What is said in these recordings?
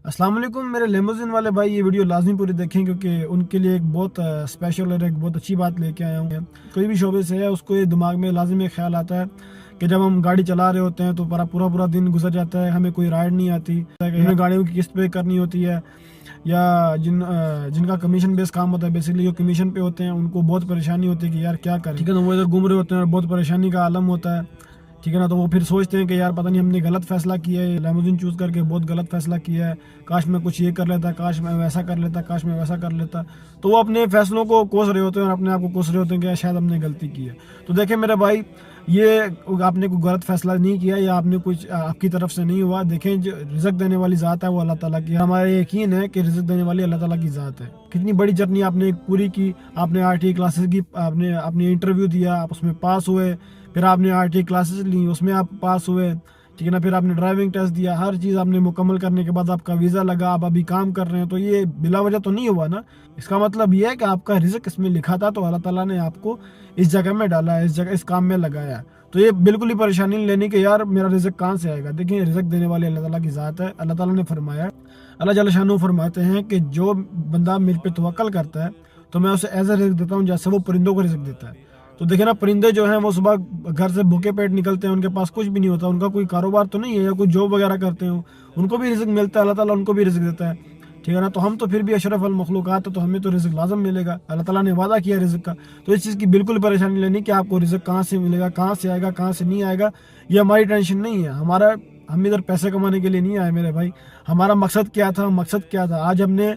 السلام علیکم میرے لیموزین والے بھائی، یہ ویڈیو لازمی پوری دیکھیں کیونکہ ان کے لیے ایک بہت اسپیشل اور ایک بہت اچھی بات لے کے آیا ہوں. کوئی بھی شعبے سے ہے اس کو یہ دماغ میں لازمی خیال آتا ہے کہ جب ہم گاڑی چلا رہے ہوتے ہیں تو پورا دن گزر جاتا ہے، ہمیں کوئی رائڈ نہیں آتی، ہمیں گاڑیوں کی قسط پے کرنی ہوتی ہے، یا جن کا کمیشن بیس کام ہوتا ہے، بیسکلی جو کمیشن پہ ہوتے ہیں ان کو بہت پریشانی ہوتی ہے کہ یار کیا کریں. ٹھیک ہے نا، وہ ادھر گھوم رہے ہوتے ہیں اور بہت پریشانی کا عالم ہوتا ہے. ٹھیک ہے نا، تو وہ پھر سوچتے ہیں کہ یار پتہ نہیں ہم نے غلط فیصلہ کیا ہے، لیموزین چوز کر کے بہت غلط فیصلہ کیا ہے، کاش میں کچھ یہ کر لیتا، کاش میں ویسا کر لیتا، کاش میں ویسا کر لیتا. تو وہ اپنے فیصلوں کو کوس رہے ہوتے ہیں اور اپنے آپ کو کوس رہے ہوتے ہیں کہ شاید ہم نے غلطی کی ہے. تو دیکھیں میرے بھائی، یہ آپ نے کوئی غلط فیصلہ نہیں کیا یا آپ نے کچھ آپ کی طرف سے نہیں ہوا. دیکھیں جو رزق دینے والی ذات ہے وہ اللہ تعالیٰ کی، ہمارا یقین ہے کہ رزق دینے والی اللہ تعالیٰ کی ذات ہے. کتنی بڑی جرنی آپ نے پوری کی، آپ نے آر ٹی کلاسز کی، آپ نے اپنی انٹرویو دیا، آپ اس میں پاس ہوئے، پھر آپ نے آر ٹی کلاسز لی، اس میں آپ پاس ہوئے. ٹھیک ہے نا، پھر آپ نے ڈرائیونگ ٹیسٹ دیا، ہر چیز آپ نے مکمل کرنے کے بعد آپ کا ویزا لگا، آپ ابھی کام کر رہے ہیں. تو یہ بلا وجہ تو نہیں ہوا نا. اس کا مطلب یہ ہے کہ آپ کا رزق اس میں لکھا تھا، تو اللہ تعالیٰ نے آپ کو اس جگہ میں ڈالا ہے، اس کام میں لگایا. تو یہ بالکل ہی پریشانی نہیں لینی کہ یار میرا رزق کہاں سے آئے گا. دیکھیں رزق دینے والے اللہ تعالیٰ کی ذات ہے. اللہ تعالیٰ نے فرمایا، اللہ جل شانہ فرماتے ہیں کہ جو بندہ میرے پہ توکل کرتا ہے تو میں اسے ایسا رزق دیتا ہوں جیسے وہ پرندوں کو رزق دیتا ہے. تو دیکھیں نا، پرندے جو ہیں وہ صبح گھر سے بھوکے پیٹ نکلتے ہیں، ان کے پاس کچھ بھی نہیں ہوتا، ان کا کوئی کاروبار تو نہیں ہے یا کوئی جاب وغیرہ کرتے ہیں، ان کو بھی رزق ملتا ہے، اللہ تعالیٰ ان کو بھی رزق دیتا ہے. ٹھیک ہے نا، تو ہم تو پھر بھی اشرف المخلوقات ہے، تو ہمیں تو رزق لازم ملے گا. اللہ تعالیٰ نے وعدہ کیا رزق کا. تو اس چیز کی بالکل پریشانی لینی کہ آپ کو رزق کہاں سے ملے گا، کہاں سے آئے گا، کہاں سے نہیں آئے گا، یہ ہماری ٹینشن نہیں ہے. ہم ادھر پیسے کمانے کے لیے نہیں آئے میرے بھائی. ہمارا مقصد کیا تھا؟ آج ہم نے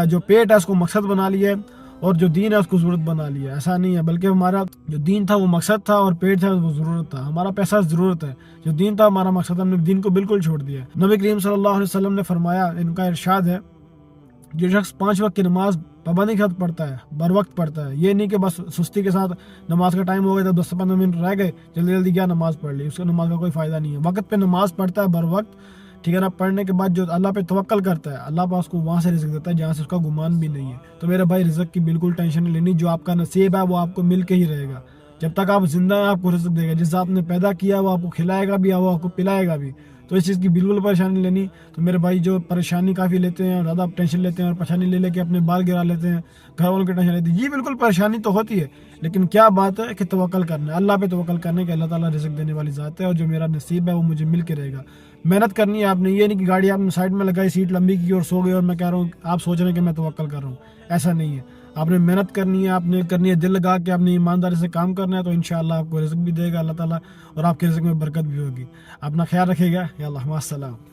جو پیٹ ہے اس کو مقصد بنا لیا ہے اور جو دین ہے اس کو ضرورت بنا لیا. ایسا نہیں ہے، بلکہ ہمارا جو دین تھا وہ مقصد تھا اور پیٹ تھا وہ ضرورت تھا. ہمارا پیسہ ضرورت ہے، جو دین تھا ہمارا مقصد. ہم نے دین کو بالکل چھوڑ دیا. نبی کریم صلی اللہ علیہ وسلم نے فرمایا، ان کا ارشاد ہے، جو شخص 5 وقت کی نماز پابندی کے ساتھ پڑھتا ہے، بر وقت پڑھتا ہے، یہ نہیں کہ بس سستی کے ساتھ نماز کا ٹائم ہو گیا تو 10-15 منٹ رہ گئے، جلدی کیا نماز پڑھ لی، اس کو نماز کا کوئی فائدہ نہیں ہے. وقت پہ نماز پڑھتا ہے، بر وقت. ٹھیک ہے نا، پڑھنے کے بعد جو اللہ پہ توکل کرتا ہے، اللہ پاک اس کو وہاں سے رزق دیتا ہے جہاں سے اس کا گمان بھی نہیں ہے. تو میرے بھائی رزق کی بالکل ٹینشن نہیں لینی. جو آپ کا نصیب ہے وہ آپ کو مل کے ہی رہے گا. جب تک آپ زندہ ہیں آپ کو رزق دے گا. جس ذات نے پیدا کیا وہ آپ کو کھلائے گا بھی، وہ آپ کو پلائے گا بھی. تو اس چیز کی بالکل پریشانی لینی. تو میرے بھائی جو پریشانی کافی لیتے ہیں اور زیادہ ٹینشن لیتے ہیں اور پریشانی لے کے اپنے بال گرا لیتے ہیں، گھر والوں کی ٹینشن لیتے ہیں، یہ بالکل پریشانی تو ہوتی ہے. لیکن کیا بات ہے کہ توکل کرنا ہے، اللہ پہ توکل کرنے کہ اللہ تعالیٰ رزق دینے والی ذات ہے اور جو میرا نصیب ہے وہ مجھے مل کے رہے گا. محنت کرنی ہے آپ نے. یہ نہیں کہ گاڑی آپ نے سائڈ میں لگائی، سیٹ لمبی کی اور سو گئے اور میں کہہ رہا ہوں آپ سوچ رہے ہیں کہ میں توکل کر رہا ہوں. ایسا نہیں ہے. آپ نے محنت کرنی ہے، آپ نے کرنی ہے دل لگا کے، آپ نے ایمانداری سے کام کرنا ہے، تو انشاءاللہ آپ کو رزق بھی دے گا اللہ تعالیٰ اور آپ کے رزق میں برکت بھی ہوگی. اپنا خیال رکھے گا. یا اللہ، مع السلام.